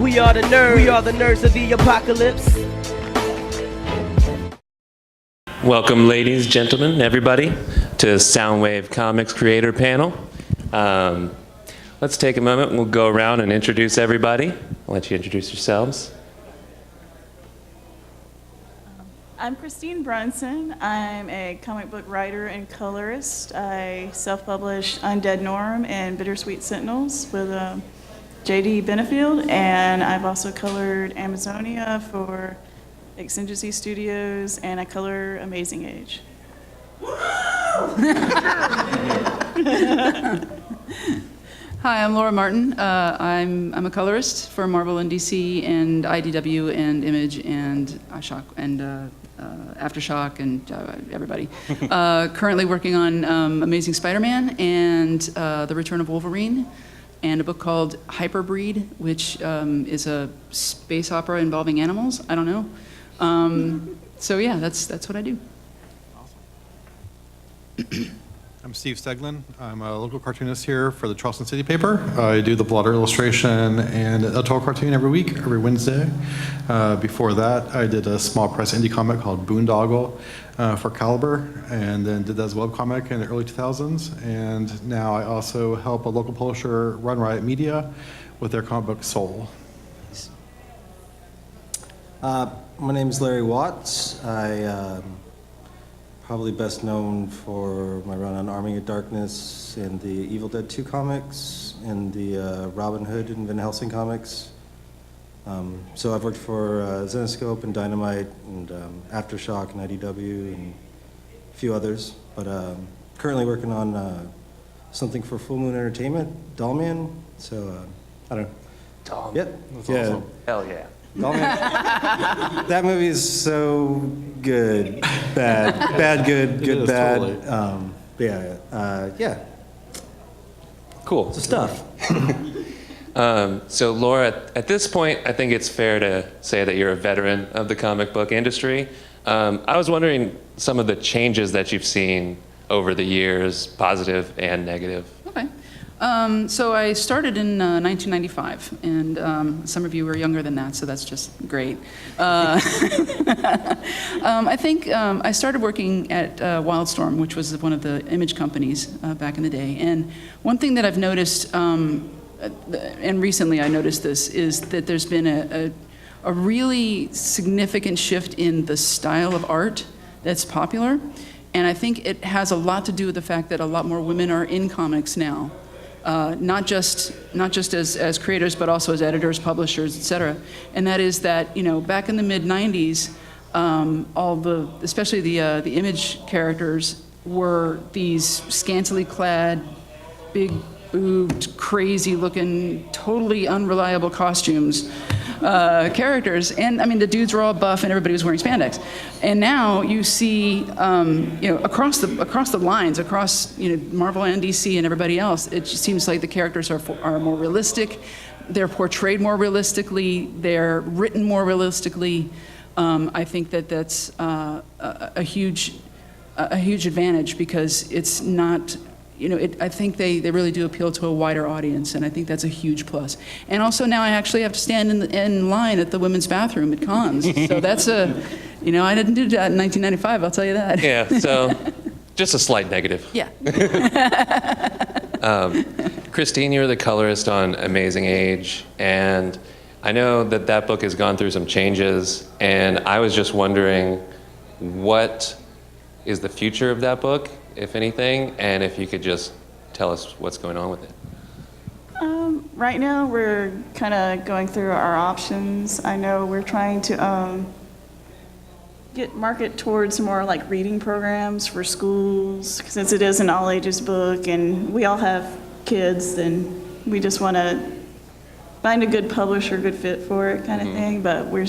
We are the nerds. We are the nerds of the apocalypse. Welcome, ladies, gentlemen, everybody, to SoundWave Comics Creator Panel. Let's take a moment and we'll go around and introduce everybody. I'll let you introduce yourselves. I'm Christine Brunson. I'm a comic book writer and colorist. I self-published Undead Norm and Bittersweet Sentinels with J.D. Benefield, and I've also colored Amazonia for Exigency Studios, and I color Amazing Age. Hi, I'm Laura Martin. I'm a colorist for Marvel and DC and IDW and Image and Shock and Aftershock and everybody. Currently working on Amazing Spider-Man and The Return of Wolverine, and a book called Hyperbreed, which is a space opera involving animals. I don't know. So yeah, that's what I do. Awesome. I'm Steve Steglin. I'm a local cartoonist here for the Charleston City paper. I do the blotter illustration and a total cartoon every week, every Wednesday. Before that, I did a small press indie comic called Boondoggle for Caliber, and then did that as a webcomic in the early 2000s. And now I also help a local publisher, Run Riot Media, with their comic book Soul. My name is Larry Watts. I probably best known for my run on Army of Darkness and the Evil Dead 2 comics and the Robin Hood and Van Helsing comics. So I've worked for Zenescope and Dynamite and Aftershock and IDW and a few others, but currently working on something for Full Moon Entertainment, Dollman. So I don't know. Dollman. Yep. That's Yeah. awesome. Hell yeah. That movie is so good, bad, good, bad. Totally. Yeah. Cool. So stuff. So Laura, at this point, I think it's fair to say that you're a veteran of the comic book industry. I was wondering some of the changes that you've seen over the years, positive and negative. Okay. So I started in 1995, and some of you were younger than that, so that's just great. I think I started working at Wildstorm, which was one of the Image companies back in the day. And one thing that I've noticed, and recently I noticed this, is that there's been a really significant shift in the style of art that's popular. And I think it has a lot to do with the fact that a lot more women are in comics now. Not just as creators, but also as editors, publishers, et cetera. And that is that, back in the mid-90s, especially the Image characters were these scantily clad, big boobed, crazy looking, totally unreliable costumes characters. And I mean, the dudes were all buff and everybody was wearing spandex. And now you see, across the lines, across Marvel and DC and everybody else, it just seems like the characters are more realistic. They're portrayed more realistically. They're written more realistically. I think that's a huge advantage, because it's not. I think they really do appeal to a wider audience, and I think that's a huge plus. And also now I actually have to stand in line at the women's bathroom at cons. So that's I didn't do that in 1995, I'll tell you that. Yeah, so just a slight negative. Yeah. Christine, you're the colorist on Amazing Age, and I know that book has gone through some changes, and I was just wondering, what is the future of that book, if anything, and if you could just tell us what's going on with it. Right now we're kind of going through our options. I know we're trying to market towards more like reading programs for schools, since it is an all ages book and we all have kids, and we just want to find a good publisher, good fit for it kind of thing. But we're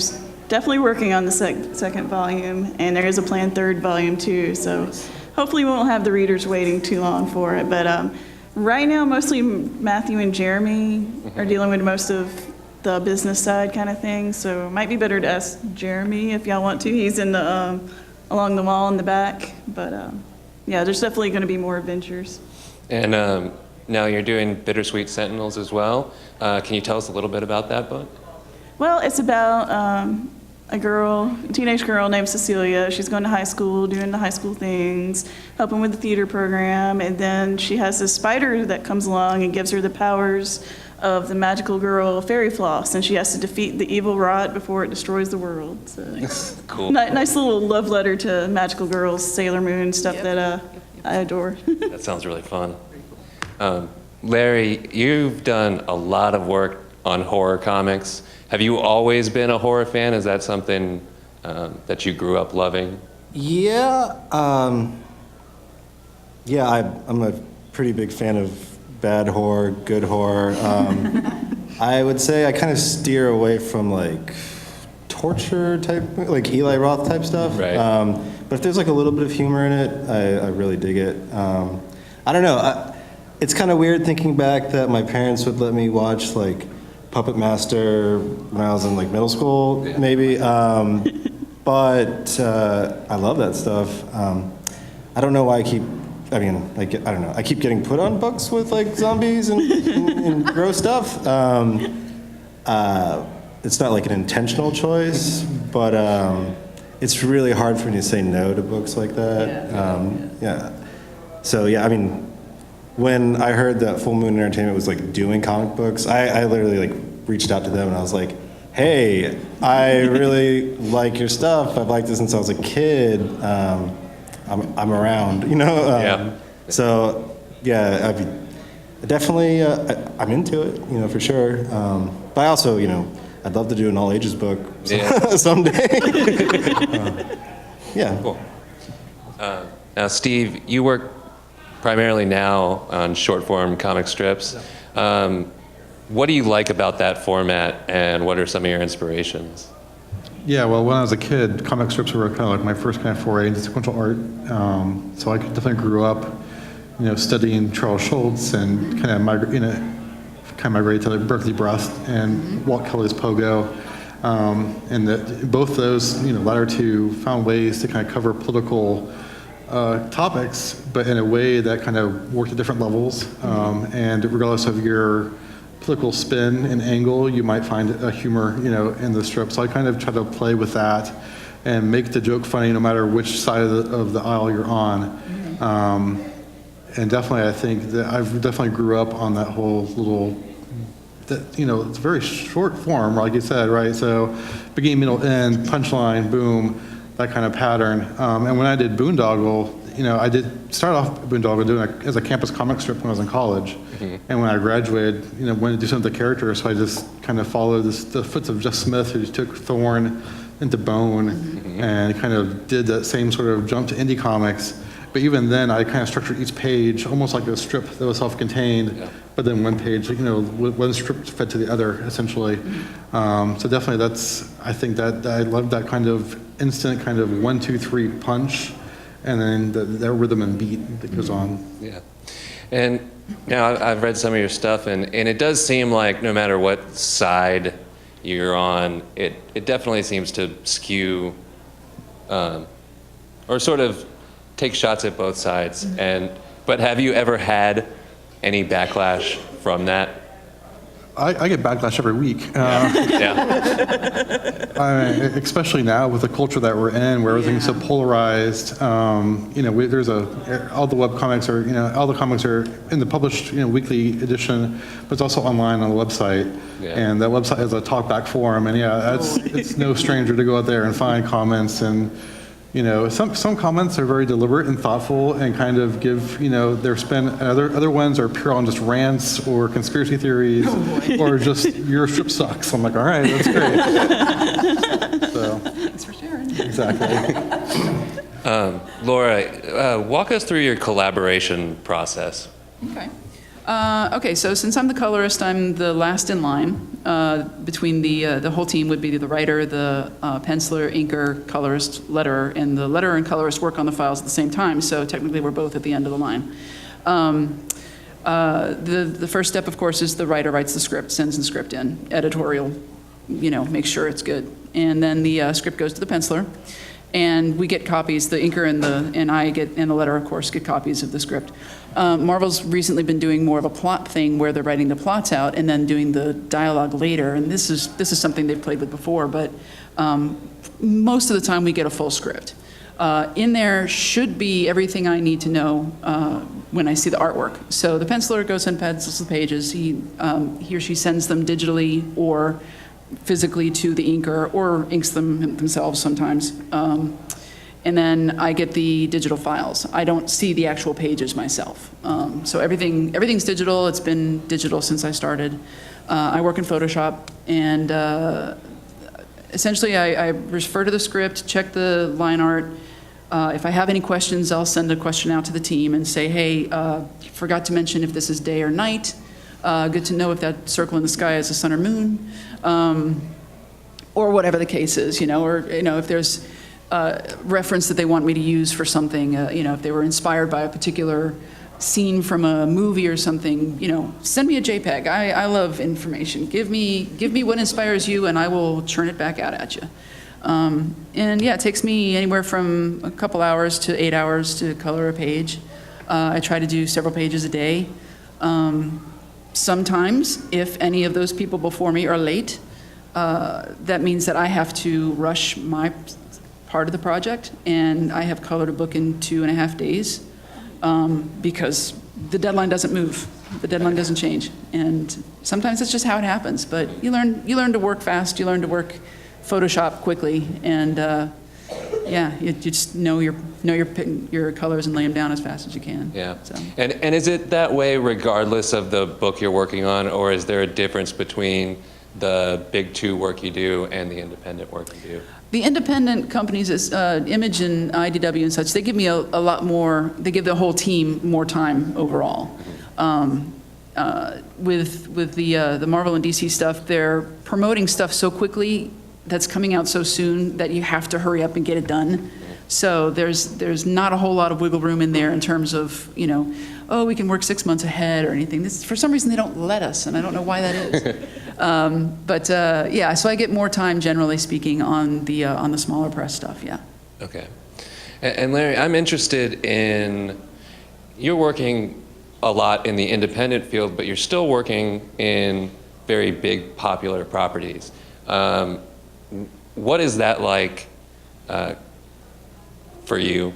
definitely working on the second volume, and there is a planned third volume too, so hopefully we won't have the readers waiting too long for it. But right now, mostly Matthew and Jeremy are dealing with most of the business side kind of thing, so it might be better to ask Jeremy if y'all want to. He's in the along the wall in the back, but yeah, there's definitely going to be more adventures. And now you're doing Bittersweet Sentinels as well. Can you tell us a little bit about that book? Well, it's about a teenage girl named Cecilia. She's going to high school, doing the high school things, helping with the theater program, and then she has this spider that comes along and gives her the powers of the magical girl Fairy Floss, and she has to defeat the evil rot before it destroys the world. So, Cool. nice little love letter to magical girls, Sailor Moon, stuff that I adore. That sounds really fun. Larry, you've done a lot of work on horror comics. Have you always been a horror fan? Is that something that you grew up loving? Yeah, I'm a pretty big fan of bad horror, good horror. I would say I kind of steer away from like torture type, like Eli Roth type stuff. Right. But if there's like a little bit of humor in it, I really dig it. I don't know. It's kind of weird thinking back that my parents would let me watch like Puppet Master when I was in like middle school, maybe. But I love that stuff. I don't know why I don't know. I keep getting put on books with like zombies and gross stuff. It's not like an intentional choice, but it's really hard for me to say no to books like that. Yeah. So yeah, I mean, when I heard that Full Moon Entertainment was like doing comic books, I literally like reached out to them and I was like, hey, I really like your stuff. I've liked it since I was a kid. I'm around, you know? Yeah. So, yeah, definitely, I'm into it, you know, for sure. But I also, you know, I'd love to do an all-ages book someday. Yeah. Cool. Now, Steve, you work primarily now on short-form comic strips. What do you like about that format, and what are some of your inspirations? Yeah, well, when I was a kid, comic strips were kind of like my first kind of foray into sequential art. So I definitely grew up, you know, studying Charles Schultz and kind of migrated to like Berkeley Brust and Walt Kelly's Pogo. And both those, you know, latter two found ways to kind of cover political topics, but in a way that kind of worked at different levels. And regardless of your political spin and angle, you might find a humor, you know, in the strip. So I kind of try to play with that and make the joke funny no matter which side of the aisle you're on. And definitely, I think that I've definitely grew up on that whole little, that, you know, it's very short form, like you said, right? So beginning, middle, end, punchline, boom, that kind of pattern. And when I did Boondoggle, you know, I did start off Boondoggle doing it as a campus comic strip when I was in college. And when I graduated, you know, wanted to do something with the characters, so I just kind of followed the footsteps of Jeff Smith, who took Thorn into Bone, and kind of did that same sort of jump to indie comics. But even then, I kind of structured each page almost like a strip that was self-contained, but then one page, you know, one strip fed to the other, essentially. So definitely I think that I love that kind of instant kind of 1, 2, 3 punch, and then that rhythm and beat that goes on. Yeah. And now I've read some of your stuff, and it does seem like no matter what side you're on, it definitely seems to skew or sort of take shots at both sides. But have you ever had any backlash from that? I get backlash every week. Especially now with the culture that we're in, where everything's so polarized. You know, there's all the web comics are, you know, all the comics are in the published, you know, weekly edition, but it's also online on the website. And that website has a talkback forum, and it's no stranger to go out there and find comments. And you know, some comments are very deliberate and thoughtful and kind of give, you know, their spin. Other ones are pure on just rants or conspiracy theories or just your strip sucks. I'm like, all right, that's great. So, Thanks for sharing. exactly. Laura, walk us through your collaboration process. Okay. Okay, so since I'm the colorist, I'm the last in line. Between the whole team would be the writer, the penciler, inker, colorist, letterer, and the letterer and colorist work on the files at the same time, so technically we're both at the end of the line. The first step, of course, is the writer writes the script, sends the script in, editorial, you know, makes sure it's good. And then the script goes to the penciler, and we get copies, the inker and the letterer, of course, get copies of the script. Marvel's recently been doing more of a plot thing where they're writing the plots out and then doing the dialogue later. And this is something they've played with before, but most of the time we get a full script. In there should be everything I need to know when I see the artwork. So the penciler goes and pencils the pages. He or she sends them digitally or physically to the inker, or inks them themselves sometimes. And then I get the digital files. I don't see the actual pages myself. So everything's digital. It's been digital since I started. I work in Photoshop, and essentially I refer to the script, check the line art. If I have any questions, I'll send a question out to the team and say, hey, forgot to mention if this is day or night. Good to know if that circle in the sky is a sun or moon, or whatever the case is, or if there's reference that they want me to use for something, if they were inspired by a particular scene from a movie or something, send me a JPEG. I love information. Give me what inspires you, and I will churn it back out at you. And yeah, it takes me anywhere from a couple hours to 8 hours to color a page. I try to do several pages a day. Sometimes, if any of those people before me are late, that means that I have to rush my part of the project, and I have colored a book in 2.5 days because the deadline doesn't move, the deadline doesn't change, and sometimes that's just how it happens. But you learn to work fast, you learn to work Photoshop quickly, and yeah, you just know your colors and lay them down as fast as you can. Yeah. So. And is it that way regardless of the book you're working on, or is there a difference between the big two work you do and the independent work you do? The independent companies, Image and IDW and such, they give me a lot more, they give the whole team more time overall. With the Marvel and DC stuff, they're promoting stuff so quickly that's coming out so soon that you have to hurry up and get it done. So there's not a whole lot of wiggle room in there in terms of, oh, we can work 6 months ahead or anything. For some reason, they don't let us, and I don't know why that is. But yeah, so I get more time, generally speaking, on the smaller press stuff, yeah. Okay. And Larry, I'm interested in, you're working a lot in the independent field, but you're still working in very big, popular properties. What is that like for you?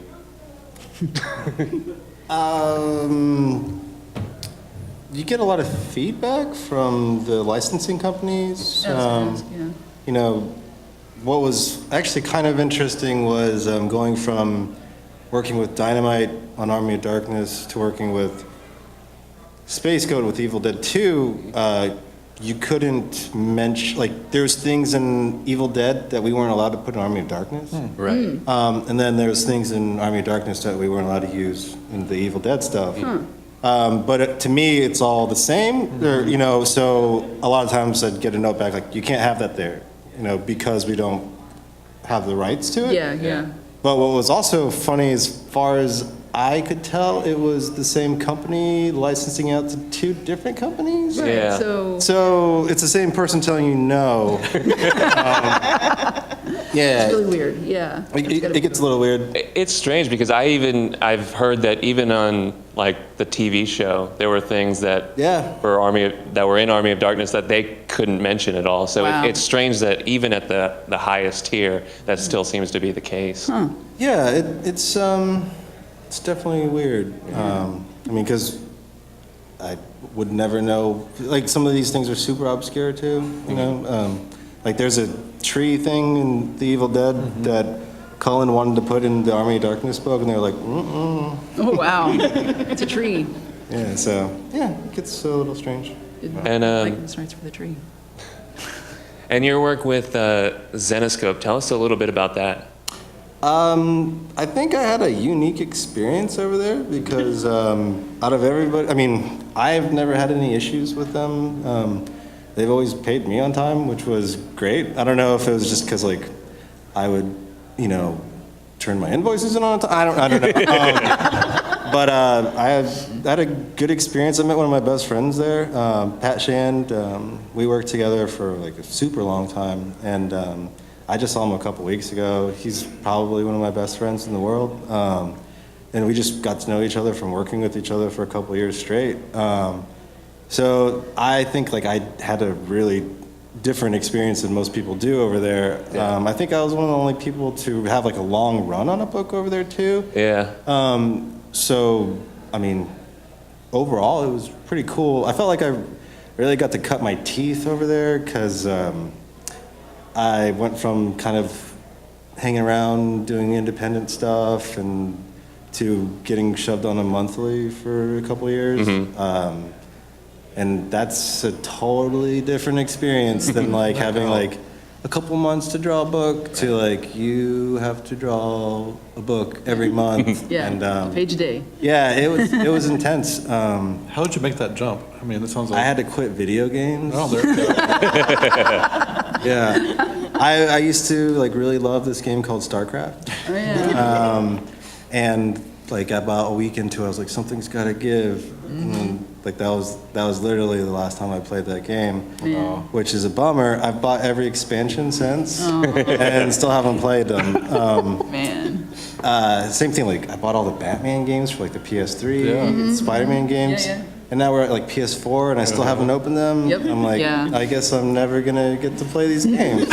You get a lot of feedback from the licensing companies. Yeah. What was actually kind of interesting was going from working with Dynamite on Army of Darkness to working with Space Code with Evil Dead 2. You couldn't mention, there's things in Evil Dead that we weren't allowed to put in Army of Darkness. Right. And then there's things in Army of Darkness that we weren't allowed to use in the Evil Dead stuff. But to me, it's all the same. So a lot of times I'd get a note back, you can't have that there, because we don't have the rights to it. Yeah. But what was also funny, as far as I could tell, it was the same company licensing out to 2 different companies. Right, Yeah. So it's the same person telling you no. Yeah. It's really weird, yeah. It gets a little weird. It's strange because I've heard that even on the TV show, there were things that that were in Army of Darkness that they couldn't mention at all. So Wow. it's strange that even at the highest tier, that still seems to be the case. Huh. Yeah, it's definitely weird. Because I would never know. Some of these things are super obscure too. There's a tree thing in The Evil Dead that Cullen wanted to put in the Army of Darkness book, and they were like, mm-mm. Oh, wow. It's a tree. Yeah, so, it gets a little strange. And Likeness rights for the tree. and your work with Zenoscope, tell us a little bit about that. I think I had a unique experience over there because out of everybody, I've never had any issues with them. They've always paid me on time, which was great. I don't know if it was just because I would, turn my invoices in on time. I don't know. But I had a good experience. I met one of my best friends there, Pat Shand. We worked together for a super long time, and I just saw him a couple weeks ago. He's probably one of my best friends in the world. and we just got to know each other from working with each other for a couple years straight. So I think like I had a really different experience than most people do over there. I think I was one of the only people to have like a long run on a book over there too. Yeah. So, I mean, overall, it was pretty cool. I felt like I really got to cut my teeth over there because I went from kind of hanging around doing independent stuff and to getting shoved on a monthly for a couple of years. And that's a totally different experience than like having like a couple months to draw a book to like you have to draw a book every month. Yeah, and, a page a day. Yeah, it was intense. How did you make that jump? I mean, that sounds like... I had to quit video games. Oh, there. Yeah, I used to like really love this game called StarCraft. Oh, yeah. And like about a week into it, I was like, something's got to give. And then, like that was literally the last time I played that game, which is a bummer. I've bought every expansion since and still haven't played them. Man. Same thing, like I bought all the Batman games for like the PS3, Spider-Man games. Yeah, yeah. And now we're at like PS4 and I still haven't opened them. Yep. I'm like, Yeah. I guess I'm never gonna get to play these games.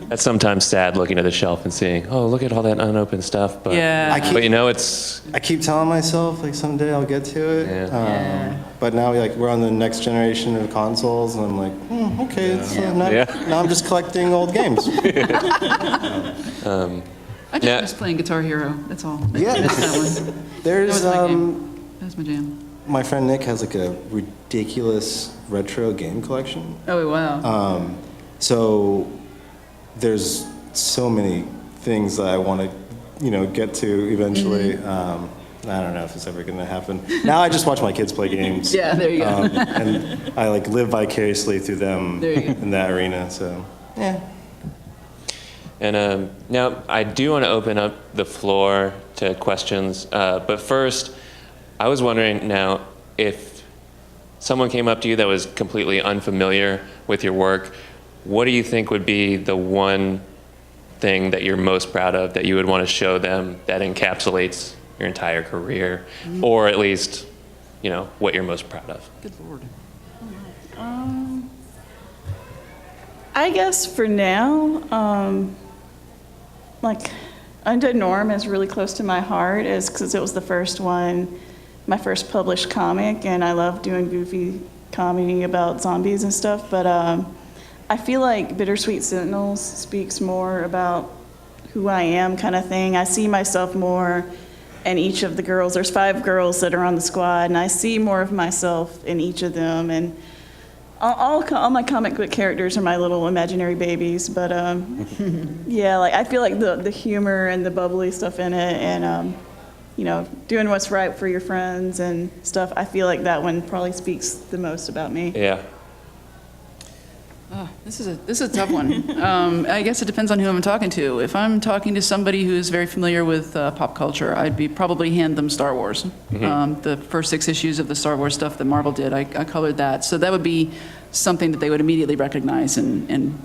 That's sometimes sad looking at the shelf and seeing, oh, look at all that unopened stuff. But, Yeah. but you know, it's, I keep telling myself like someday I'll get to it. Yeah. But now like we're on the next generation of consoles, and I'm like, okay, it's, now I'm just collecting old games. I just miss playing Guitar Hero. That's all. Yeah. I miss that one. There's That was my game. That was my jam. my friend Nick has like a ridiculous retro game collection. Oh wow. So there's so many things that I want to, get to eventually. I don't know if it's ever going to happen. Now I just watch my kids play games. Yeah, there you go. And I like live vicariously through them There you go. in that arena. So yeah. and now I do want to open up the floor to questions. But first, I was wondering now if someone came up to you that was completely unfamiliar with your work, what do you think would be the one thing that you're most proud of that you would want to show them that encapsulates your entire career, or at least, what you're most proud of? Good Lord. I guess for now, like Undead Norm is really close to my heart, is because it was the first one, my first published comic, and I love doing goofy comedy about zombies and stuff. But I feel like Bittersweet Sentinels speaks more about who I am, kind of thing. I see myself more in each of the girls. There's 5 girls that are on the squad, and I see more of myself in each of them. And all my comic book characters are my little imaginary babies. But yeah, like I feel like the humor and the bubbly stuff in it, and doing what's right for your friends and stuff. I feel like that one probably speaks the most about me. Yeah. This is a tough one. I guess it depends on who I'm talking to. If I'm talking to somebody who is very familiar with pop culture, I'd probably hand them Star Wars. The first 6 issues of the Star Wars stuff that Marvel did, I colored that. So that would be something that they would immediately recognize and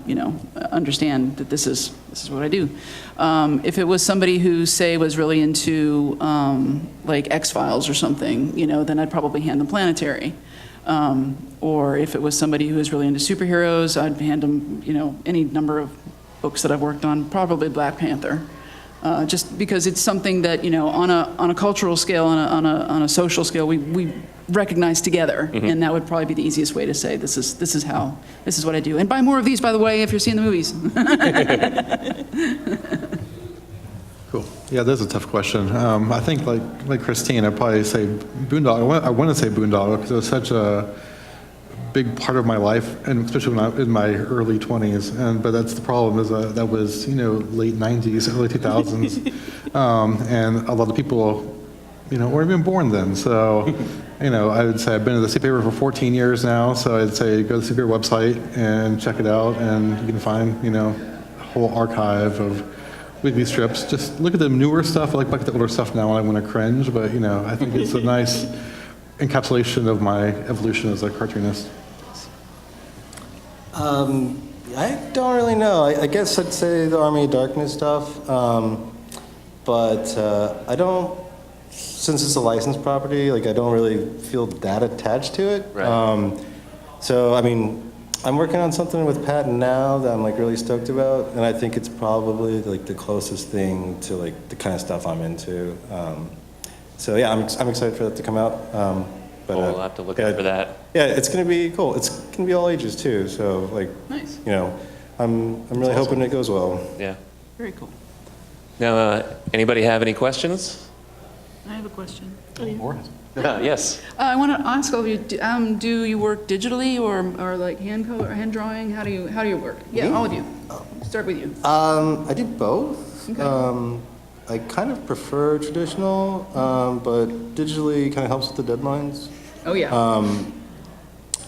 understand that this is what I do. If it was somebody who, say, was really into like X-Files or something, then I'd probably hand them Planetary. Or if it was somebody who was really into superheroes, I'd hand them, any number of books that I've worked on, probably Black Panther. Just because it's something that, on a cultural scale, on a social scale, we recognize together, and that would probably be the easiest way to say this is what I do. And buy more of these, by the way, if you're seeing the movies. Cool. Yeah, that's a tough question. I think like Christine, I'd probably say Boondoggle. I want to say Boondoggle because it was such a big part of my life, and especially when I was in my early 20s. But that's the problem is that was late 90s, early 2000s, and a lot of people weren't even born then. So I would say I've been to the City Paper for 14 years now. So I'd say go to the City Paper website and check it out, and you can find a whole archive of weekly strips. Just look at the newer stuff. I like the older stuff now and I want to cringe, but I think it's a nice encapsulation of my evolution as a cartoonist. I don't really know. I guess I'd say the Army of Darkness stuff. but I don't, since it's a licensed property, like I don't really feel that attached to it. Right. So, I mean, I'm working on something with Pat now that I'm like really stoked about, and I think it's probably like the closest thing to like the kind of stuff I'm into. So yeah, I'm excited for that to come out. But We'll have to look out for that. Yeah, it's gonna be cool. It's gonna be all ages too. So like, Nice. you know, I'm really hoping it goes well. Yeah. Very cool. Now, anybody have any questions? I have a question. Yes. I want to ask all of you, do you work digitally or like hand color, hand drawing? How do you work? Yeah, all of you. Start with you. I do both. Okay. I kind of prefer traditional, but digitally kind of helps with the deadlines. Oh, yeah.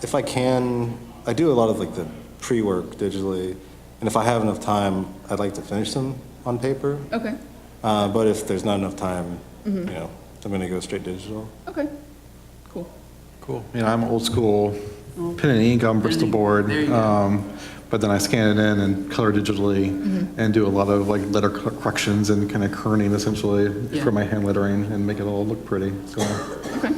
If I can, I do a lot of like the pre-work digitally, and if I have enough time, I'd like to finish them on paper. Okay. But if there's not enough time, you know, I'm gonna go straight digital. Okay. Cool. Cool. You know, I'm old school, pen and ink on Bristol board. There you go. But then I scan it in and color digitally and do a lot of like letter corrections and kind of kerning essentially Yeah. for my hand lettering and make it all look pretty. So Okay.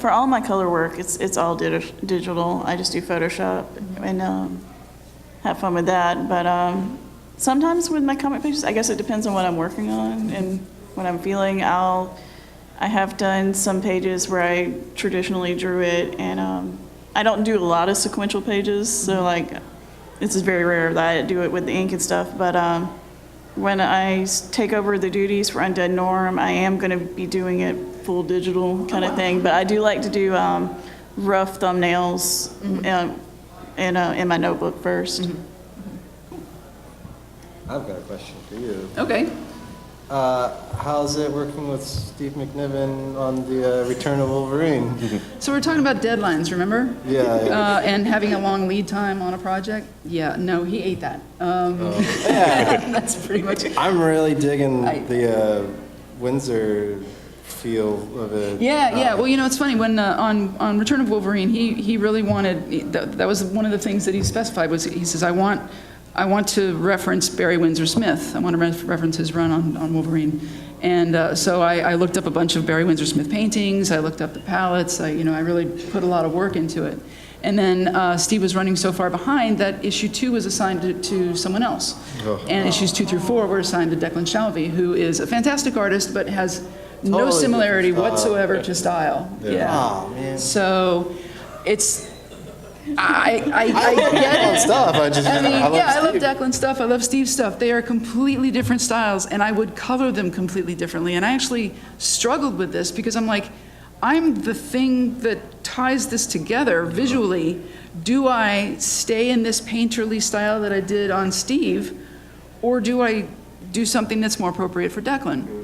For all my color work, it's all digital. I just do Photoshop and have fun with that. But sometimes with my comic pages, I guess it depends on what I'm working on and what I'm feeling. I have done some pages where I traditionally drew it, and I don't do a lot of sequential pages, so like this is very rare that I do it with the ink and stuff. But when I take over the duties for Undead Norm, I am going to be doing it full digital kind of thing. But I do like to do rough thumbnails in my notebook first. I've got a question for you. Okay. How's it working with Steve McNiven on the Return of Wolverine? So we're talking about deadlines, remember? Yeah. And having a long lead time on a project? Yeah, no, he ate that. Yeah. That's pretty much it. I'm really digging I- the Windsor feel of it. Yeah. Well, you know, it's funny when on Return of Wolverine, he really wanted that was one of the things that he specified was he says I want to reference Barry Windsor Smith. I want to reference his run on Wolverine, and so I looked up a bunch of Barry Windsor Smith paintings. I looked up the palettes. I really put a lot of work into it. And then Steve was running so far behind that issue 2 was assigned to someone else, and issues 2 through 4 were assigned to Declan Shalvey, who is a fantastic artist but has no Totally similarity different style. whatsoever to style. Yeah. Oh, man. So it's. I get it. Stuff. I love Declan's stuff. I love Steve's stuff. They are completely different styles, and I would color them completely differently. And I actually struggled with this because I'm like, I'm the thing that ties this together visually. Do I stay in this painterly style that I did on Steve, or do I do something that's more appropriate for Declan?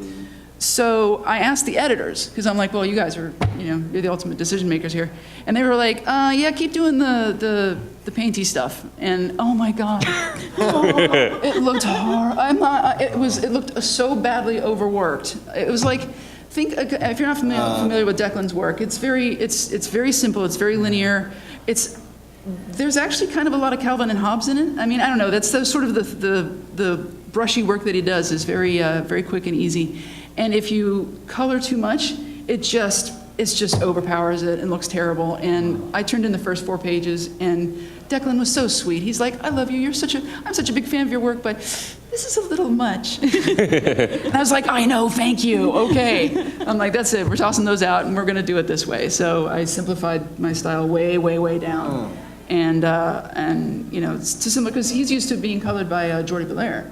So I asked the editors, because I'm like, well, you guys are, you're the ultimate decision makers here. And they were like, yeah, keep doing the painty stuff. And oh my God, it looked hard. It looked so badly overworked. It was like, if you're not familiar with Declan's work, it's very simple, it's very linear. There's actually kind of a lot of Calvin and Hobbes in it. I mean, I don't know, that's sort of the brushy work that he does is very quick and easy. And if you color too much, it just overpowers it and looks terrible. And I turned in the first 4 pages, and Declan was so sweet. He's like, I love you. I'm such a big fan of your work, but this is a little much. And I was like, I know, thank you. Okay. I'm like, that's it. We're tossing those out, and we're going to do it this way. So I simplified my style way, way, way down. And it's too similar because he's used to being colored by Jordi Belair.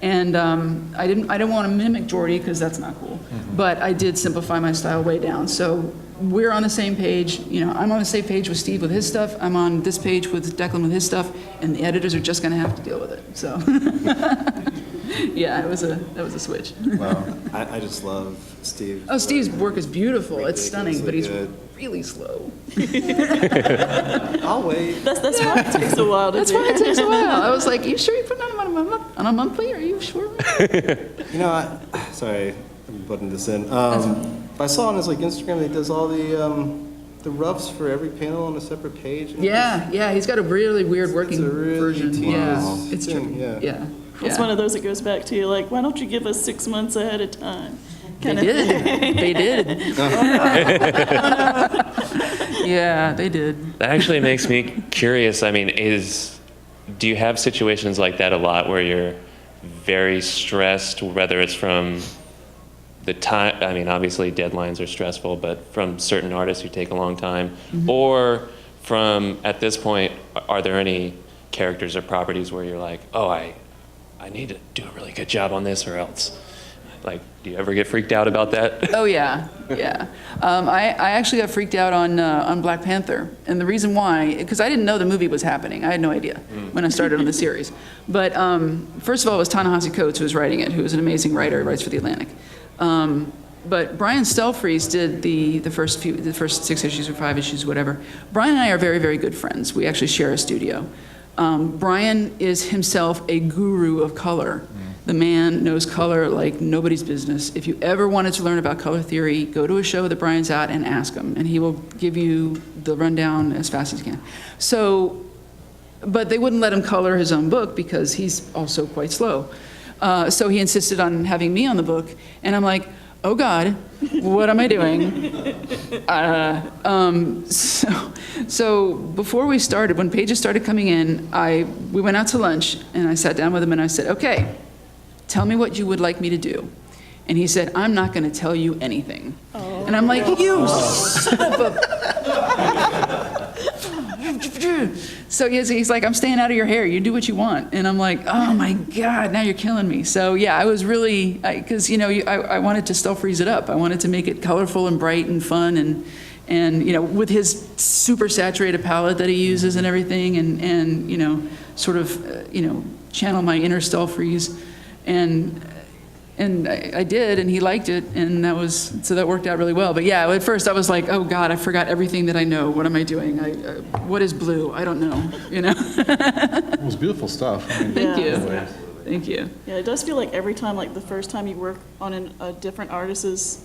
And I didn't want to mimic Jordi because that's not cool. But I did simplify my style way down. So we're on the same page. I'm on the same page with Steve with his stuff. I'm on this page with Declan with his stuff, and the editors are just going to have to deal with it. So yeah, that was a switch. Wow. I just love Steve. Oh, Steve's work is beautiful. It's stunning, but he's good. really slow. I'll wait. That's why it takes a while to That's do. why it takes a while. I was like, you sure you're putting on a monthly? Are you sure? Sorry, I'm putting this in. I saw on his Instagram that he does all the the roughs for every panel on a separate page? Yeah, he's got a really weird working It's a really version. tedious Yeah, it's thing, true. yeah. Yeah. It's yeah. one of those that goes back to like, why don't you give us 6 months ahead of time? They Kinda did. They did. Yeah, they did. That actually makes me curious. I mean, do you have situations like that a lot where you're very stressed, whether it's from the time, I mean, obviously deadlines are stressful, but from certain artists who take a long time, or from, at this point, are there any characters or properties where you're like, oh, I need to do a really good job on this or else? Like, do you ever get freaked out about that? Oh yeah. I actually got freaked out on Black Panther, and the reason why, because I didn't know the movie was happening. I had no idea when I started on the series. But first of all, it was Ta-Nehisi Coates who was writing it, who was an amazing writer. He writes for The Atlantic. But Brian Stelfreeze did the first 6 issues or 5 issues, whatever. Brian and I are very, very good friends. We actually share a studio. Brian is himself a guru of color. The man knows color like nobody's business. If you ever wanted to learn about color theory, go to a show that Brian's at and ask him, and he will give you the rundown as fast as he can. So, but they wouldn't let him color his own book because he's also quite slow. So he insisted on having me on the book, and I'm like, oh God, what am I doing? So before we started, when pages started coming in, we went out to lunch, and I sat down with him and I said, okay, tell me what you would like me to do. And he said, I'm not going to tell you anything. Oh. And I'm like, you son of a... So he's like, I'm staying out of your hair. You do what you want. And I'm like, oh my God, now you're killing me. So yeah, I was really, because I wanted to still freeze it up. I wanted to make it colorful and bright and fun, and with his super saturated palette that he uses and everything, and sort of channel my inner Stelfreeze. And I did, and he liked it, and so that worked out really well. But yeah, at first I was like, oh God, I forgot everything that I know. What am I doing? What is blue? I don't know. It was beautiful stuff. I mean, Thank you. Yeah. Thank you. Yeah, it does feel like every time, like the first time you work on a different artist's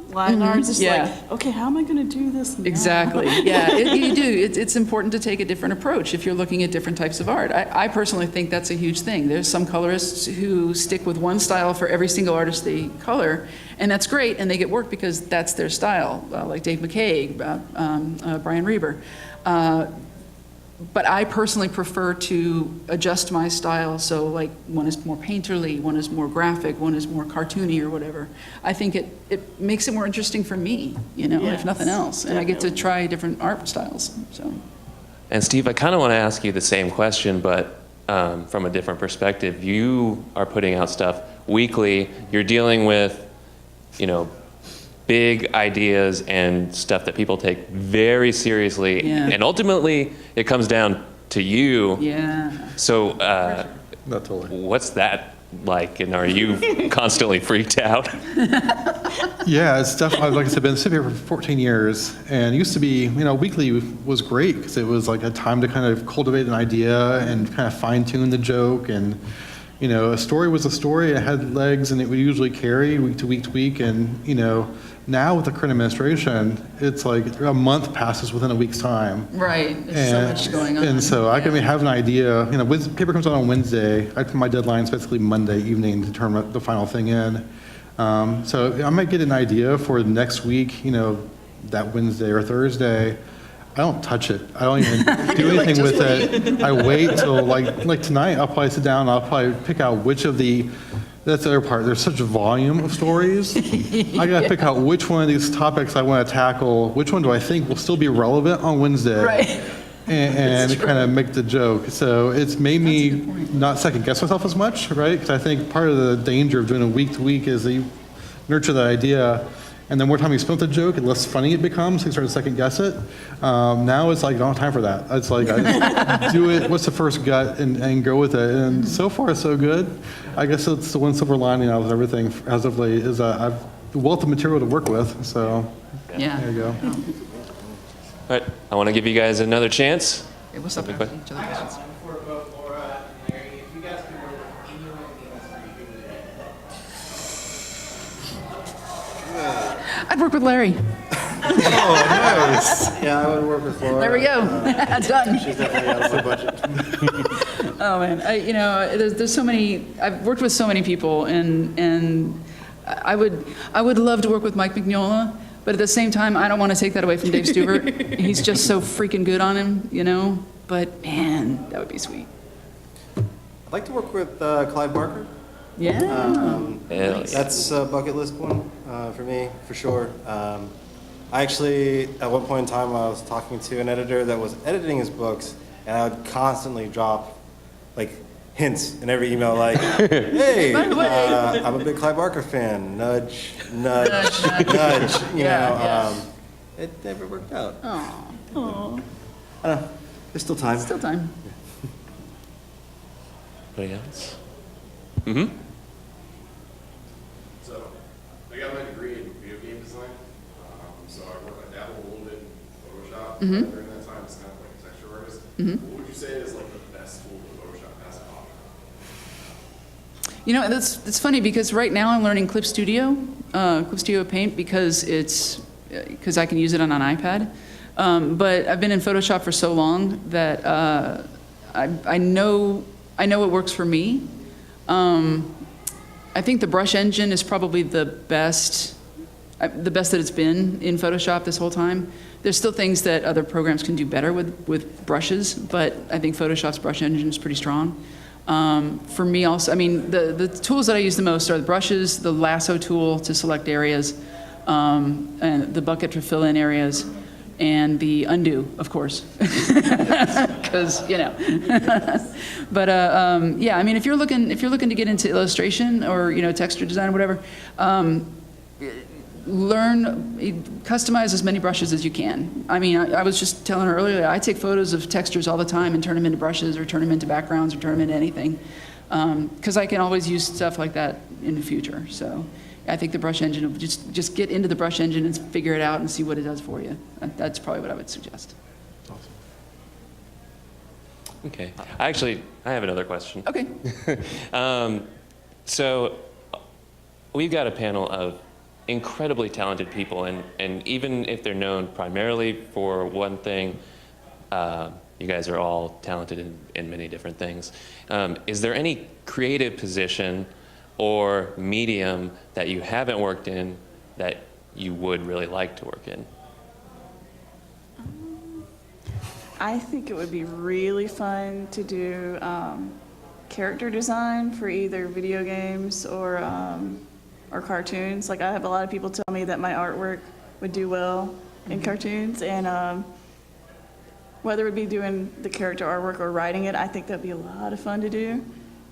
line art, it's just like, okay, how am I going to do this now? Exactly. Yeah, you do. It's important to take a different approach if you're looking at different types of art. I personally think that's a huge thing. There's some colorists who stick with one style for every single artist they color, and that's great, and they get work because that's their style, like Dave McCaig, Brian Reber. But I personally prefer to adjust my style, so like one is more painterly, one is more graphic, one is more cartoony or whatever. I think it makes it more interesting for me, if nothing else. And I get to try different art styles. So. And Steve, I kind of want to ask you the same question, but from a different perspective. You are putting out stuff weekly. You're dealing with, big ideas and stuff that people take very seriously. Yeah. And ultimately, it comes down to you. Yeah. So not totally. what's that like? And are you constantly freaked out? Yeah, it's definitely, like I said, been sitting here for 14 years, and it used to be, weekly was great because it was like a time to kind of cultivate an idea and kind of fine tune the joke, and a story was a story. It had legs, and it would usually carry week to week to week, and now with the current administration, it's like a month passes within a week's time. Right. There's so much going on. And so I can have an idea. Paper comes out on Wednesday. My deadline's basically Monday evening to turn the final thing in. So I might get an idea for next week, that Wednesday or Thursday. I don't touch it. I don't even do anything with it. I wait till like tonight. I'll probably sit down. I'll probably pick out which of the. That's the other part. There's such a volume of stories. I got to pick out which one of these topics I want to tackle. Which one do I think will still be relevant on Wednesday? Right. And kind of make the joke. So it's made me not second guess myself as much, right? Because I think part of the danger of doing a week to week is that you nurture that idea, and the more time you spend with the joke, the less funny it becomes. So you start to second guess it. Now it's like I don't have time for that. It's like I just do it. What's the first gut and go with it. And so far so good. I guess it's the one silver lining out of everything as of late is I've a wealth of material to work with. So Yeah. there you go. All right, I want to give you guys another chance. Hey, what's up? Quick question. Each other questions. Before both Laura and Larry, if you guys could work with anyone in the industry, who would it be? I'd work with Larry. Yeah, I would work with Laura. There we go. Done. She's definitely out of my budget. Oh, man. There's so many, I've worked with so many people, and I would love to work with Mike Mignola, but at the same time, I don't want to take that away from Dave Stubert. He's just so freaking good on him, but man, that would be sweet. I'd like to work with Clive Barker. Yeah. Hell yeah. That's a bucket list one for me, for sure. I actually, at one point in time, I was talking to an editor that was editing his books, and I would constantly drop like hints in every email, like, "Hey, By the way." I'm a big Clive Barker fan. Nudge, nudge, nudge." Yeah. It never worked out. Oh, I don't know. There's still time. still time. Anybody else? Mm-hmm. So, I got my degree in video game design. So I dabbled a little bit in Photoshop. Mm-hmm. During that time, it's kind of like a texture artist. Mm-hmm. What would you say is like the best tool for Photoshop as an option? That's funny because right now I'm learning Clip Studio Paint because I can use it on an iPad. But I've been in Photoshop for so long that I know what works for me. I think the brush engine is probably the best that it's been in Photoshop this whole time. There's still things that other programs can do better with brushes, but I think Photoshop's brush engine is pretty strong. For me also, the tools that I use the most are the brushes, the lasso tool to select areas, and the bucket to fill in areas, and the undo, of course, because But yeah, if you're looking to get into illustration or texture design or whatever, customize as many brushes as you can. I was just telling her earlier, I take photos of textures all the time and turn them into brushes or turn them into backgrounds or turn them into anything, because I can always use stuff like that in the future. So I think the brush engine, just get into the brush engine and figure it out and see what it does for you. That's probably what I would suggest. Okay. I have another question. Okay. So we've got a panel of incredibly talented people, and even if they're known primarily for one thing, you guys are all talented in many different things. Is there any creative position or medium that you haven't worked in that you would really like to work in? I think it would be really fun to do character design for either video games or cartoons. Like, I have a lot of people tell me that my artwork would do well in cartoons, and whether it be doing the character artwork or writing it, I think that'd be a lot of fun to do.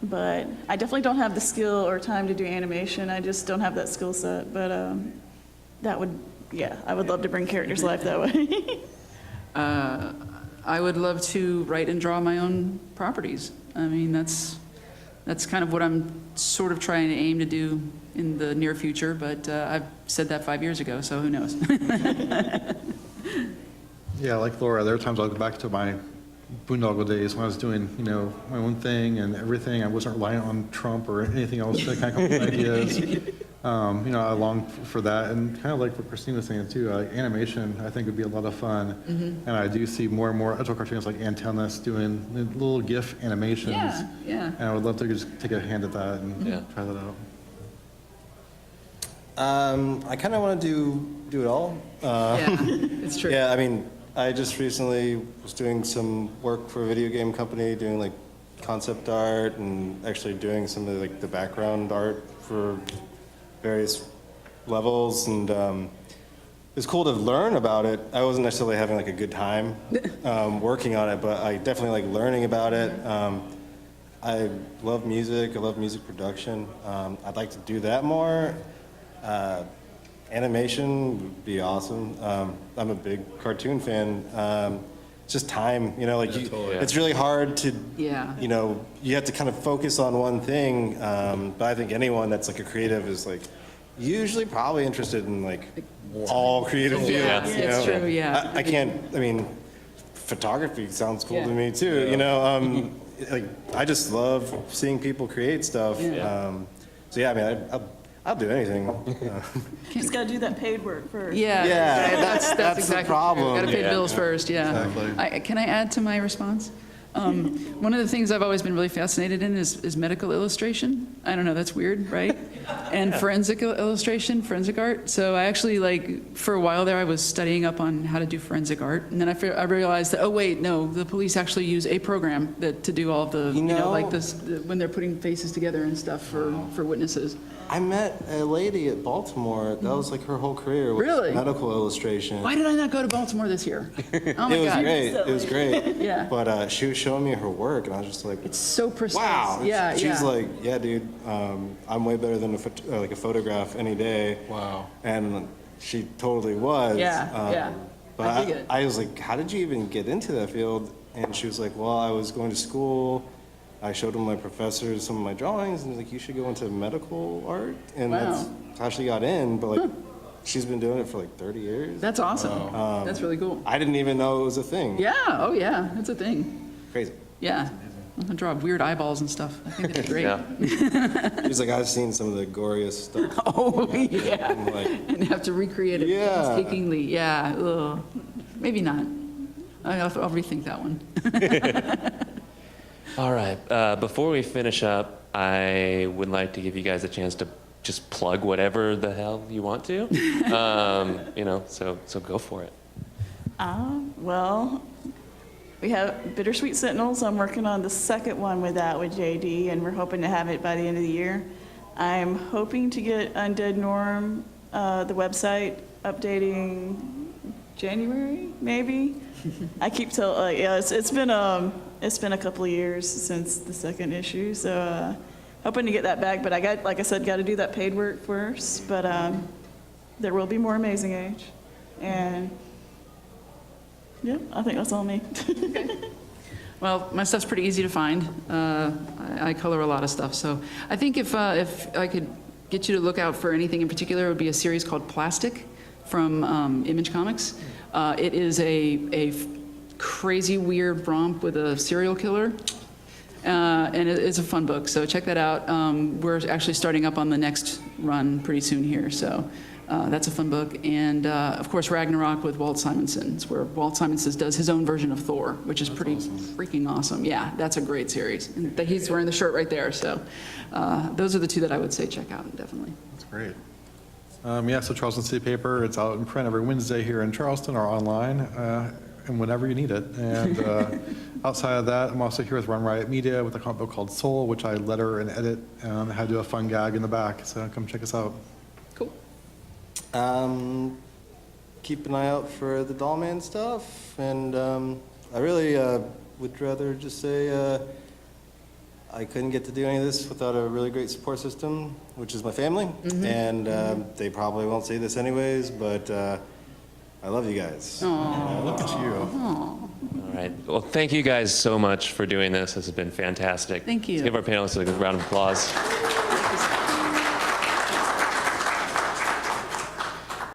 But I definitely don't have the skill or time to do animation. I just don't have that skill set. But I would love to bring characters to life that way. I would love to write and draw my own properties. That's kind of what I'm sort of trying to aim to do in the near future, but I've said that 5 years ago, so who knows? Yeah, like Laura, there are times I'll go back to my boondoggle days when I was doing, my own thing and everything. I wasn't reliant on Trump or anything else to kind of come up with ideas. I long for that, and kind of like what Christine was saying too, animation I think would be a lot of fun. Mm-hmm. And I do see more and more adult cartoonists like Antennas doing little GIF animations. Yeah. And I would love to just take a hand at that and try that out. I kind of want to do it all. Yeah, it's true. Yeah, I just recently was doing some work for a video game company, doing like concept art and actually doing some of the background art for various levels, and it was cool to learn about it. I wasn't necessarily having a good time working on it, but I definitely like learning about it. I love music. I love music production. I'd like to do that more. Animation would be awesome. I'm a big cartoon fan. It's just time, it's really hard to, you have to kind of focus on one thing. But I think anyone that's a creative is usually probably interested in all creative fields. Yeah, it's true, yeah. I can't, photography sounds cool to me too, I just love seeing people create stuff. Yeah. So yeah, I'll do anything. Just got to do that paid work first. Yeah, Yeah, that's that's the exactly problem. Got to pay Yeah. bills first, yeah. Exactly. Can I add to my response? One of the things I've always been really fascinated in is medical illustration. I don't know, that's weird, right? And forensic illustration, forensic art. So I actually, like, for a while there, I was studying up on how to do forensic art. And then I realized that, oh, wait, no, the police actually use a program to do all of the, You know- like this, when they're putting faces together and stuff for witnesses. I met a lady at Baltimore. That was like her whole career was Really? medical illustration. Why did I not go to Baltimore this year? Oh, my It was God. great. It was great. Yeah. But she was showing me her work, and I was just like, It's so precise. wow. Yeah, She's yeah. like, yeah, dude, I'm way better than a photograph any day. Wow. And she totally was. Yeah, yeah. But I dig it. I was like, how did you even get into that field? And she was like, well, I was going to school. I showed him my professors some of my drawings, and he's like, you should go into medical art. And Wow. that's how she got in. But like, she's been doing it for like 30 years. That's awesome. That's really cool. I didn't even know it was a thing. Yeah, oh yeah, that's a thing. Crazy. Yeah. I'm gonna draw weird eyeballs and stuff. I think that'd be great. Yeah. He's like, I've seen some of the goriest stuff. Oh, yeah. I'm like, And have to recreate it Yeah. painstakingly. Yeah, ugh. Maybe not. I'll rethink that one. All right. Before we finish up, I would like to give you guys a chance to just plug whatever the hell you want to. So go for it. Well, we have Bittersweet Sentinels. I'm working on the second one with that with JD, and we're hoping to have it by the end of the year. I'm hoping to get Undead Norm, the website, updating January, maybe. I keep telling, yeah, it's been a couple of years since the second issue, so hoping to get that back. But like I said, got to do that paid work first. But there will be more Amazing Age, and yeah, I think that's all me. Well, my stuff's pretty easy to find. I color a lot of stuff, so I think if I could get you to look out for anything in particular, it would be a series called Plastic from Image Comics. It is a crazy, weird romp with a serial killer, and it's a fun book, so check that out. We're actually starting up on the next run pretty soon here, so that's a fun book. And of course, Ragnarok with Walt Simonson. It's where Walt Simonson does his own version of Thor, which is pretty freaking awesome. Yeah, that's a great series. And he's wearing the shirt right there, so those are the two that I would say check out, definitely. That's great. So Charleston City Paper, it's out in print every Wednesday here in Charleston or online, and whenever you need it. And outside of that, I'm also here with Run Riot Media with a comic book called Soul, which I letter and edit, and I do a fun gag in the back, so come check us out. Cool. Keep an eye out for the Dollman stuff, and I really would rather just say I couldn't get to do any of this without a really great support system, which is my family, and they probably won't say this anyways, but I love you guys. Look at you. All right. Well, thank you guys so much for doing this. This has been fantastic. Thank you. Let's give our panelists a good round of applause.